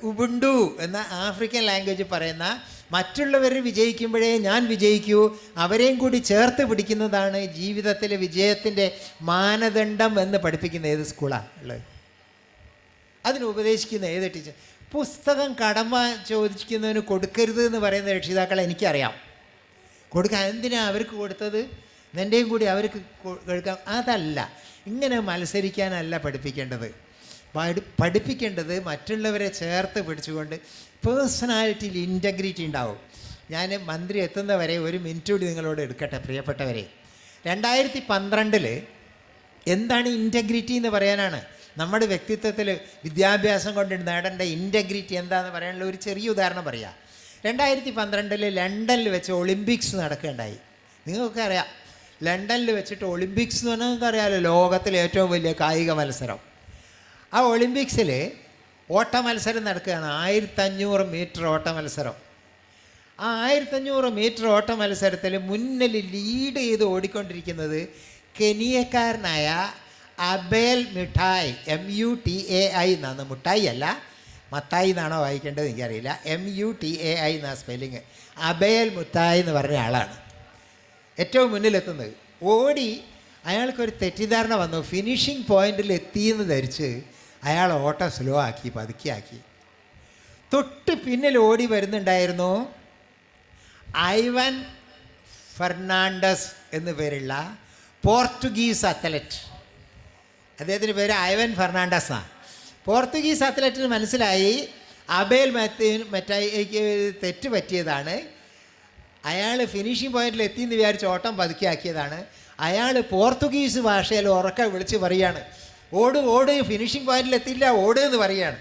ഉബുണ്ടു എന്ന ആഫ്രിക്കൻ ലാംഗ്വേജ് പറയുന്ന മറ്റുള്ളവർ വിജയിക്കുമ്പോഴേ ഞാൻ വിജയിക്കൂ, അവരെയും കൂടി ചേർത്ത് പിടിക്കുന്നതാണ് ജീവിതത്തിലെ വിജയത്തിൻ്റെ മാനദണ്ഡം എന്ന് പഠിപ്പിക്കുന്ന ഏത് സ്കൂളാണ് ഉള്ളത്? അതിന് ഉപദേശിക്കുന്ന ഏത് ടീച്ചർ? പുസ്തകം കടമ ചോദിക്കുന്നതിന് കൊടുക്കരുത് എന്ന് പറയുന്ന രക്ഷിതാക്കളെ എനിക്കറിയാം. കൊടുക്കാൻ എന്തിനാണ് അവർക്ക് കൊടുത്തത്? നിൻ്റെയും കൂടി അവർക്ക് കൊടുക്കാം. അതല്ല, ഇങ്ങനെ മത്സരിക്കാനല്ല പഠിപ്പിക്കേണ്ടത്. പഠിപ്പിക്കേണ്ടത് മറ്റുള്ളവരെ ചേർത്ത് പിടിച്ചുകൊണ്ട് പേഴ്സണാലിറ്റിയിൽ ഇൻറ്റഗ്രിറ്റി ഉണ്ടാവും. ഞാൻ മന്ത്രി എത്തുന്നവരെ ഒരു മിനിറ്റ് കൂടി നിങ്ങളോട് എടുക്കട്ടെ പ്രിയപ്പെട്ടവരെ. 2012 എന്താണ് ഇൻറ്റഗ്രിറ്റി എന്ന് പറയാനാണ്. നമ്മുടെ വ്യക്തിത്വത്തിൽ വിദ്യാഭ്യാസം കൊണ്ട് നേടേണ്ട ഇൻറ്റഗ്രിറ്റി എന്താണെന്ന് പറയാനുള്ള ഒരു ചെറിയ ഉദാഹരണം പറയാം. 2012 ലണ്ടനിൽ വെച്ച് ഒളിമ്പിക്സ് നടക്കുകയുണ്ടായി. നിങ്ങൾക്കൊക്കെ അറിയാം, ലണ്ടനിൽ വെച്ചിട്ട് ഒളിമ്പിക്സ് എന്ന് പറഞ്ഞാൽ നിങ്ങൾക്കറിയാമല്ലോ, ലോകത്തിലെ ഏറ്റവും വലിയ കായിക മത്സരം. ആ ഒളിമ്പിക്സിൽ ഓട്ട മത്സരം നടക്കുകയാണ്. 1500 മീറ്റർ ഓട്ട മത്സരം. ആ 1500 മീറ്റർ ഓട്ട മത്സരത്തിൽ മുന്നിൽ ലീഡ് ചെയ്ത് ഓടിക്കൊണ്ടിരിക്കുന്നത് കെനിയക്കാരനായ അബേൽ മിഠായി, MUTAI എന്നാണ്. മുട്ടായി അല്ല, മത്തായി എന്നാണോ വായിക്കേണ്ടത് എനിക്കറിയില്ല. MUTAI എന്നാണ് സ്പെല്ലിങ്. അബേൽ മുട്ടായി എന്ന് പറഞ്ഞ ആളാണ് ഏറ്റവും മുന്നിലെത്തുന്നത്. ഓടി അയാൾക്കൊരു തെറ്റിദ്ധാരണ വന്നു. ഫിനിഷിംഗ് പോയിന്റിൽ എത്തിയെന്ന് ധരിച്ച് അയാൾ ഓട്ടം സ്ലോ ആക്കി, പതുക്കിയാക്കി. തൊട്ട് പിന്നിൽ ഓടി വരുന്നുണ്ടായിരുന്നു ഐവൻ ഫെർണാണ്ടസ് എന്നു പേരുള്ള പോർച്ചുഗീസ് അത്ലറ്റ്. അദ്ദേഹത്തിൻ്റെ പേര് ഐവൻ ഫെർണാണ്ടസ് എന്നാണ്. പോർച്ചുഗീസ് അത്ലറ്റിന് മനസ്സിലായി അബേൽ മറ്റായിക്ക് തെറ്റ് പറ്റിയതാണ്. അയാൾ ഫിനിഷിംഗ് പോയിന്റിൽ എത്തിയെന്ന് വിചാരിച്ച് ഓട്ടം പതുക്കിയാക്കിയതാണ്. അയാൾ പോർച്ചുഗീസ് ഭാഷയിൽ ഉറക്കെ വിളിച്ച് പറയുകയാണ്, ഓട് ഓട്, ഫിനിഷിംഗ് പോയിന്റിൽ എത്തിയില്ല, ഓട് എന്ന് പറയുകയാണ്.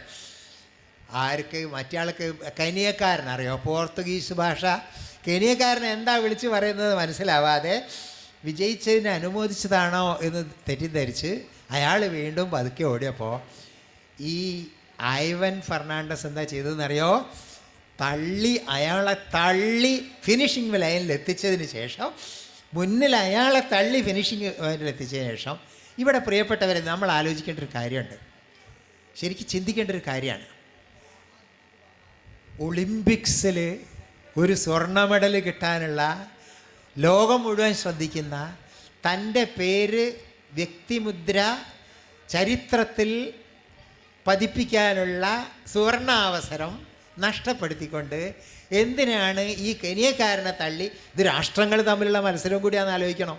ആർക്ക്? മറ്റയാൾക്ക്. കെനിയക്കാരനറിയോ പോർച്ചുഗീസ് ഭാഷ? കെനിയക്കാരൻ എന്താ വിളിച്ച് പറയുന്നത് മനസ്സിലാവാതെ വിജയിച്ചതിനെ അനുമോദിച്ചതാണോ എന്ന് തെറ്റിദ്ധരിച്ച് അയാൾ വീണ്ടും പതുക്കെ ഓടിയപ്പോൾ ഈ ഐവൻ ഫെർണാണ്ടസ് എന്താ ചെയ്തതെന്നറിയോ? അയാളെ തള്ളി ഫിനിഷിംഗ് ലൈനിൽ എത്തിച്ചതിന് ശേഷം, മുന്നിൽ അയാളെ തള്ളി ഫിനിഷിംഗ് ലൈനിൽ എത്തിച്ചതിന് ശേഷം, ഇവിടെ പ്രിയപ്പെട്ടവരെ നമ്മൾ ആലോചിക്കേണ്ട ഒരു കാര്യമുണ്ട്, ശരിക്കും ചിന്തിക്കേണ്ട ഒരു കാര്യമാണ്. ഒളിമ്പിക്സിൽ ഒരു സ്വർണ്ണ മെഡൽ കിട്ടാനുള്ള ലോകം മുഴുവൻ ശ്രദ്ധിക്കുന്ന, തൻ്റെ പേര് വ്യക്തിമുദ്ര ചരിത്രത്തിൽ പതിപ്പിക്കാനുള്ള സുവർണാവസരം നഷ്ടപ്പെടുത്തിക്കൊണ്ട് എന്തിനാണ് ഈ കെനിയക്കാരനെ തള്ളി? ഇത് രാഷ്ട്രങ്ങൾ തമ്മിലുള്ള മത്സരവും കൂടിയാണെന്ന് ആലോചിക്കണം.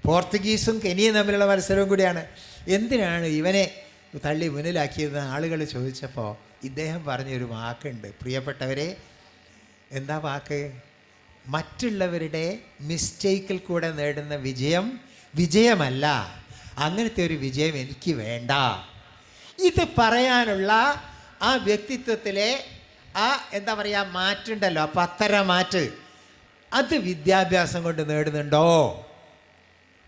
പോർച്ചുഗീസും കെനിയയും തമ്മിലുള്ള മത്സരവും കൂടിയാണ്. എന്തിനാണ് ഇവനെ തള്ളി മുന്നിലാക്കിയതെന്ന് ആളുകൾ ചോദിച്ചപ്പോൾ ഇദ്ദേഹം പറഞ്ഞൊരു വാക്കുണ്ട് പ്രിയപ്പെട്ടവരെ. എന്താ വാക്ക്? മറ്റുള്ളവരുടെ മിസ്റ്റേക്കിൽ കൂടെ നേടുന്ന വിജയം വിജയമല്ല, അങ്ങനത്തെ ഒരു വിജയം എനിക്ക് വേണ്ട. ഇത് പറയാനുള്ള ആ വ്യക്തിത്വത്തിലെ ആ എന്താ പറയുക മാറ്റുണ്ടല്ലോ, പത്തര മാറ്റ്, അത് വിദ്യാഭ്യാസം കൊണ്ട് നേടുന്നുണ്ടോ?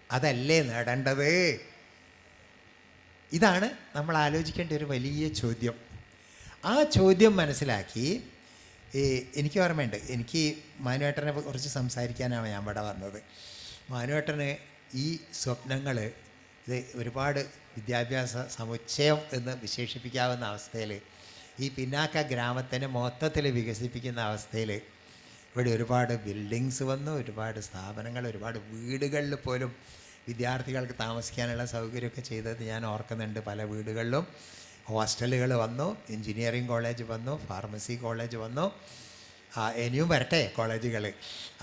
അതല്ലേ നേടേണ്ടത്. ഇതാണ് നമ്മൾ ആലോചിക്കേണ്ട ഒരു വലിയ ചോദ്യം. ആ ചോദ്യം മനസ്സിലാക്കി എനിക്ക് ഓർമ്മയുണ്ട്, എനിക്ക് മാനുവേട്ടനെ കുറിച്ച് സംസാരിക്കാനാണ് ഞാൻ ഇവിടെ വന്നത്. മാനുവേട്ടന് ഈ സ്വപ്നങ്ങൾ, ഇത് ഒരുപാട് വിദ്യാഭ്യാസ സമുച്ചയം എന്ന് വിശേഷിപ്പിക്കാവുന്ന അവസ്ഥയിൽ, ഈ പിന്നാക്ക ഗ്രാമത്തിനെ മൊത്തത്തിൽ വികസിപ്പിക്കുന്ന അവസ്ഥയിൽ ഇവിടെ ഒരുപാട് ബിൽഡിങ്സ് വന്നു, ഒരുപാട് സ്ഥാപനങ്ങൾ, ഒരുപാട് വീടുകളിൽ പോലും വിദ്യാർത്ഥികൾക്ക് താമസിക്കാനുള്ള സൗകര്യമൊക്കെ ചെയ്തത് ഞാൻ ഓർക്കുന്നുണ്ട്. പല വീടുകളിലും ഹോസ്റ്റലുകൾ വന്നു, എൻജിനീയറിംഗ് കോളേജ് വന്നു, ഫാർമസി കോളേജ് വന്നു, ഇനിയും വരട്ടെ കോളേജുകൾ.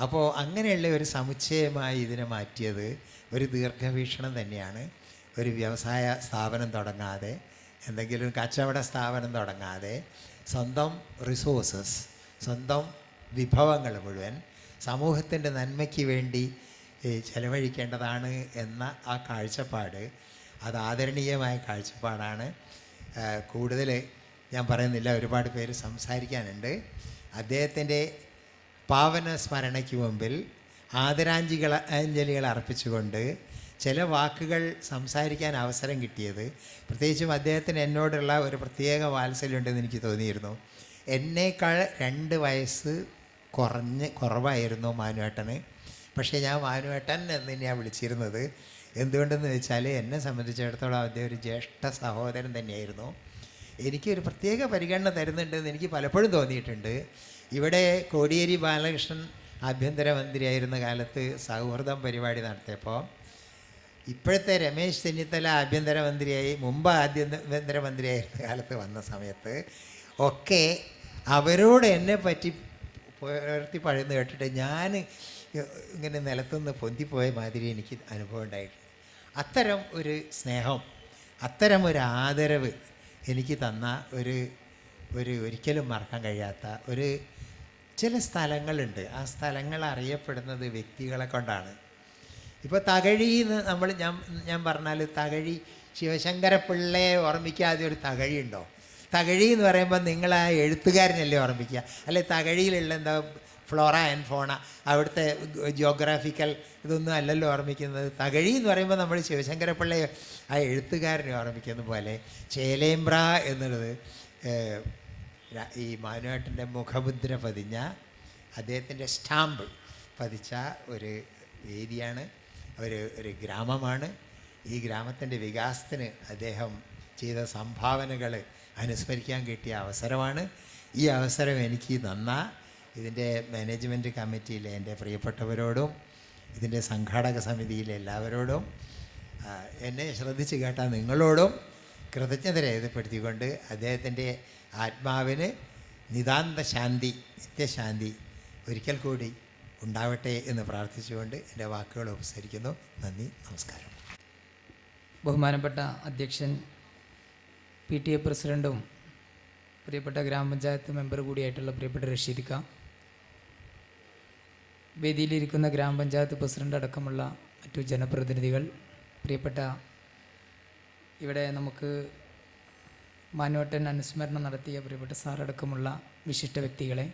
അപ്പോൾ അങ്ങനെയുള്ള ഒരു സമുച്ചയമായി ഇതിനെ മാറ്റിയത് ഒരു ദീർഘവീക്ഷണം തന്നെയാണ്. ഒരു വ്യവസായ സ്ഥാപനം തുടങ്ങാതെ, എന്തെങ്കിലും കച്ചവട സ്ഥാപനം തുടങ്ങാതെ, സ്വന്തം റിസോഴ്സസ്, സ്വന്തം വിഭവങ്ങൾ മുഴുവൻ സമൂഹത്തിൻ്റെ നന്മയ്ക്ക് വേണ്ടി ചെലവഴിക്കേണ്ടതാണ് എന്ന ആ കാഴ്ചപ്പാട്, അത് ആദരണീയമായ കാഴ്ചപ്പാടാണ്. കൂടുതൽ ഞാൻ പറയുന്നില്ല, ഒരുപാട് പേര് സംസാരിക്കാനുണ്ട്. അദ്ദേഹത്തിൻ്റെ പാവന സ്മരണയ്ക്ക് മുമ്പിൽ ആദരാഞ്ജലികൾ അർപ്പിച്ചുകൊണ്ട് ചില വാക്കുകൾ സംസാരിക്കാൻ അവസരം കിട്ടിയത്, പ്രത്യേകിച്ചും അദ്ദേഹത്തിന് എന്നോടുള്ള ഒരു പ്രത്യേക വാത്സല്യമുണ്ടെന്ന് എനിക്ക് തോന്നിയിരുന്നു. എന്നേക്കാൾ 2 വയസ്സ് കുറവായിരുന്നു മാനുവേട്ടന്. പക്ഷേ ഞാൻ മാനുവേട്ടൻ എന്ന് തന്നെയാണ് വിളിച്ചിരുന്നത്. എന്തുകൊണ്ടെന്ന് വെച്ചാൽ എന്നെ സംബന്ധിച്ചിടത്തോളം അദ്ദേഹം ഒരു ജ്യേഷ്ഠ സഹോദരൻ തന്നെയായിരുന്നു. എനിക്കൊരു പ്രത്യേക പരിഗണന തരുന്നുണ്ടെന്ന് എനിക്ക് പലപ്പോഴും തോന്നിയിട്ടുണ്ട്. ഇവിടെ കോടിയേരി ബാലകൃഷ്ണൻ ആഭ്യന്തരമന്ത്രിയായിരുന്ന കാലത്ത് സൗഹൃദം പരിപാടി നടത്തിയപ്പോൾ, ഇപ്പോഴത്തെ രമേശ് ചെന്നിത്തല ആഭ്യന്തരമന്ത്രിയായി, മുമ്പ് ആഭ്യന്തരമന്ത്രിയായിരുന്ന കാലത്ത് വന്ന സമയത്ത് ഒക്കെ അവരോട് എന്നെ പറ്റി പുലർത്തി പഴന്ന് കേട്ടിട്ട് ഞാൻ ഇങ്ങനെ നിലത്തുനിന്ന് പൊന്തിപ്പോയ മാതിരി എനിക്ക് അനുഭവം ഉണ്ടായിട്ടുണ്ട്. അത്തരം ഒരു സ്നേഹം, അത്തരം ഒരു ആദരവ് എനിക്ക് തന്ന ഒരിക്കലും മറക്കാൻ കഴിയാത്ത ചില സ്ഥലങ്ങളുണ്ട്. ആ സ്ഥലങ്ങൾ അറിയപ്പെടുന്നത് വ്യക്തികളെ കൊണ്ടാണ്. ഇപ്പോൾ തകഴിന്ന് ഞാൻ പറഞ്ഞാൽ, തകഴി ശിവശങ്കരപ്പിള്ളയെ ഓർമ്മിക്കാതെ ഒരു തകഴി ഉണ്ടോ? തകഴി എന്ന് പറയുമ്പോൾ നിങ്ങൾ ആ എഴുത്തുകാരനല്ലേ ഓർമ്മിക്കുക, അല്ലെ തകഴിയിലുള്ള എന്താ ഫ്ലോറ ആൻഡ് ഫോണ, അവിടുത്തെ ജിയോഗ്രാഫിക്കൽ ഇതൊന്നും അല്ലല്ലോ ഓർമ്മിക്കുന്നത്. തകഴി എന്ന് പറയുമ്പോൾ നമ്മൾ ശിവശങ്കരപ്പിള്ളയെ ആ എഴുത്തുകാരനെ ഓർമ്മിക്കുന്ന പോലെ ചേലേമ്പ്ര എന്നുള്ളത് ഈ മാനുവേട്ടൻ്റെ മുഖമുദ്ര പതിഞ്ഞ, അദ്ദേഹത്തിൻ്റെ സ്റ്റാമ്പ് പതിച്ച ഒരു വേദിയാണ്, ഒരു ഗ്രാമമാണ്. ഈ ഗ്രാമത്തിൻ്റെ വികാസത്തിന് അദ്ദേഹം ചെയ്ത സംഭാവനകൾ അനുസ്മരിക്കാൻ കിട്ടിയ അവസരമാണ്. ഈ അവസരം എനിക്ക് ഇതിൻ്റെ മാനേജ്മെൻറ്റ് കമ്മിറ്റിയിലെ എൻ്റെ പ്രിയപ്പെട്ടവരോടും ഇതിൻ്റെ സംഘാടക സമിതിയിലെ എല്ലാവരോടും എന്നെ ശ്രദ്ധിച്ച് കേട്ട നിങ്ങളോടും കൃതജ്ഞത രേഖപ്പെടുത്തിക്കൊണ്ട് അദ്ദേഹത്തിൻ്റെ ആത്മാവിന് നിതാന്ത ശാന്തി, നിത്യശാന്തി ഒരിക്കൽ കൂടി ഉണ്ടാവട്ടെ എന്ന് പ്രാർത്ഥിച്ചുകൊണ്ട് എൻ്റെ വാക്കുകൾ ഉപസരിക്കുന്നു. നന്ദി, നമസ്കാരം. ബഹുമാനപ്പെട്ട അധ്യക്ഷൻ, PTA പ്രസിഡൻറ്റും പ്രിയപ്പെട്ട ഗ്രാമപഞ്ചായത്ത് മെമ്പർ കൂടിയായിട്ടുള്ള പ്രിയപ്പെട്ട റഷീദ് ഖാൻ, വേദിയിലിരിക്കുന്ന ഗ്രാമപഞ്ചായത്ത് പ്രസിഡൻ്റ് അടക്കമുള്ള മറ്റു ജനപ്രതിനിധികൾ, പ്രിയപ്പെട്ട ഇവിടെ നമുക്ക് മാനുവേട്ടൻ അനുസ്മരണം നടത്തിയ പ്രിയപ്പെട്ട സാറടക്കമുള്ള വിശിഷ്ട വ്യക്തികളെ,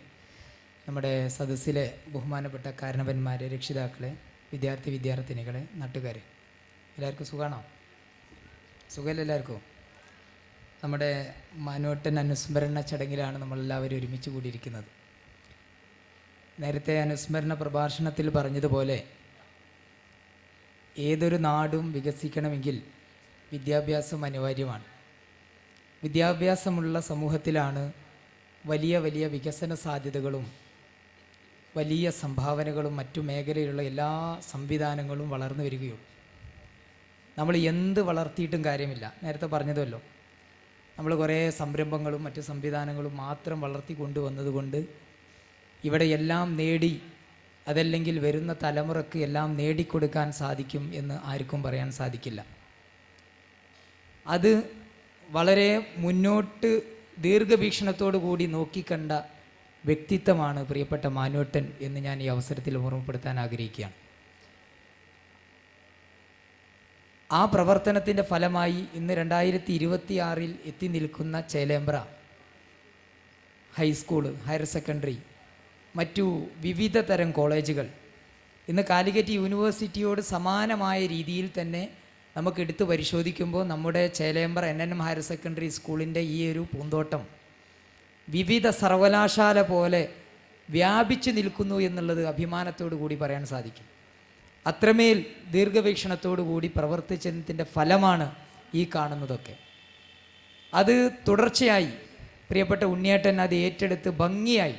നമ്മുടെ സദസ്സിലെ ബഹുമാനപ്പെട്ട കാരണവന്മാരെ, രക്ഷിതാക്കളെ, വിദ്യാർത്ഥിനികളെ, നാട്ടുകാരെ, എല്ലാവർക്കും സുഖമാണോ? സുഖമല്ല എല്ലാവർക്കും? നമ്മുടെ മാനുവേട്ടൻ അനുസ്മരണ ചടങ്ങിലാണ് നമ്മളെല്ലാവരും ഒരുമിച്ച് കൂടിയിരിക്കുന്നത്. നേരത്തെ അനുസ്മരണ പ്രഭാഷണത്തിൽ പറഞ്ഞതുപോലെ ഏതൊരു നാടും വികസിക്കണമെങ്കിൽ വിദ്യാഭ്യാസം അനിവാര്യമാണ്. വിദ്യാഭ്യാസമുള്ള സമൂഹത്തിലാണ് വലിയ വലിയ വികസന സാധ്യതകളും വലിയ സംഭാവനകളും മറ്റു മേഖലയിലുള്ള എല്ലാ സംവിധാനങ്ങളും വളർന്നു വരികയുള്ളൂ. നമ്മൾ എന്ത് വളർത്തിയിട്ടും കാര്യമില്ല. നേരത്തെ പറഞ്ഞതുമല്ലോ, നമ്മൾ കുറേ സംരംഭങ്ങളും മറ്റു സംവിധാനങ്ങളും മാത്രം വളർത്തി കൊണ്ടുവന്നതുകൊണ്ട് ഇവിടെ എല്ലാം നേടി, അതല്ലെങ്കിൽ വരുന്ന തലമുറക്ക് എല്ലാം നേടിക്കൊടുക്കാൻ സാധിക്കും എന്ന് ആർക്കും പറയാൻ സാധിക്കില്ല. അത് വളരെ മുന്നോട്ട് ദീർഘവീക്ഷണത്തോടു കൂടി നോക്കിക്കണ്ട വ്യക്തിത്വമാണ് പ്രിയപ്പെട്ട മാനുവേട്ടൻ എന്ന് ഞാൻ ഈ അവസരത്തിൽ ഓർമ്മപ്പെടുത്താൻ ആഗ്രഹിക്കുകയാണ്. ആ പ്രവർത്തനത്തിൻ്റെ ഫലമായി ഇന്ന് 2026 എത്തി നിൽക്കുന്ന ചേലേമ്പ്ര ഹൈസ്കൂള്, ഹയർ സെക്കൻഡറി, മറ്റു വിവിധ തരം കോളേജുകൾ ഇന്ന് കാലിക്കറ്റ് യൂണിവേഴ്സിറ്റിയോട് സമാനമായ രീതിയിൽ തന്നെ നമുക്ക് എടുത്ത് പരിശോധിക്കുമ്പോൾ നമ്മുടെ ചേലേമ്പ്ര NNM ഹയർ സെക്കൻഡറി സ്കൂളിൻ്റെ ഈ ഒരു പൂന്തോട്ടം വിവിധ സർവകലാശാല പോലെ വ്യാപിച്ചു നിൽക്കുന്നു എന്നുള്ളത് അഭിമാനത്തോടു കൂടി പറയാൻ സാധിക്കും. അത്രമേൽ ദീർഘവീക്ഷണത്തോടു കൂടി പ്രവർത്തിച്ചതിൻ്റെ ഫലമാണ് ഈ കാണുന്നതൊക്കെ. അത് തുടർച്ചയായി പ്രിയപ്പെട്ട ഉണ്ണിയേട്ടൻ അത് ഏറ്റെടുത്ത് ഭംഗിയായി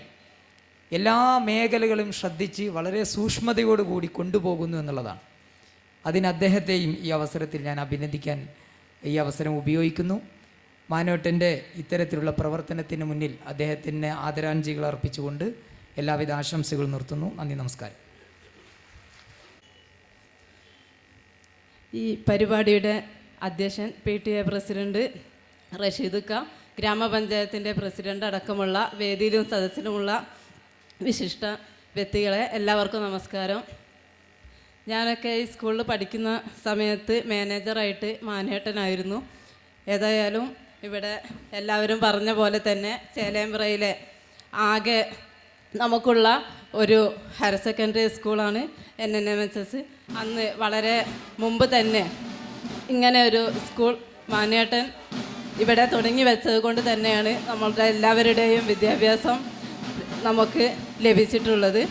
എല്ലാ മേഖലകളും ശ്രദ്ധിച്ച് വളരെ സൂക്ഷ്മതയോടുകൂടി കൊണ്ടുപോകുന്നു എന്നുള്ളതാണ്. അതിന് അദ്ദേഹത്തെയും ഈ അവസരത്തിൽ ഞാൻ അഭിനന്ദിക്കാൻ ഈ അവസരം ഉപയോഗിക്കുന്നു. മാനോട്ടൻ്റെ ഇത്തരത്തിലുള്ള പ്രവർത്തനത്തിന് മുന്നിൽ അദ്ദേഹത്തിന് ആദരാഞ്ജലികൾ അർപ്പിച്ചുകൊണ്ട് എല്ലാവിധ ആശംസകളും നിർത്തുന്നു. നന്ദി, നമസ്കാരം. ഈ പരിപാടിയുടെ അധ്യക്ഷൻ PTA പ്രസിഡന്റ് റഷീദ് ഖാൻ, ഗ്രാമപഞ്ചായത്തിൻ്റെ പ്രസിഡന്റ് അടക്കമുള്ള വേദിയിലും സദസ്സിലുമുള്ള വിശിഷ്ട വ്യക്തികളെ എല്ലാവർക്കും നമസ്കാരം. ഞാനൊക്കെ ഈ സ്കൂളിൽ പഠിക്കുന്ന സമയത്ത് മാനേജറായിട്ട് മാനേട്ടനായിരുന്നു. ഏതായാലും ഇവിടെ എല്ലാവരും പറഞ്ഞ പോലെ തന്നെ ചേലേമ്പ്രയിലെ ആകെ നമുക്കുള്ള ഒരു ഹയർ സെക്കൻഡറി സ്കൂളാണ് NNMHS. അന്ന് വളരെ മുമ്പ് തന്നെ ഇങ്ങനെ ഒരു സ്കൂൾ മാനേട്ടൻ ഇവിടെ തുടങ്ങി വെച്ചത് കൊണ്ട് തന്നെയാണ് നമ്മളുടെ എല്ലാവരുടെയും വിദ്യാഭ്യാസം നമുക്ക് ലഭിച്ചിട്ടുള്ളത്.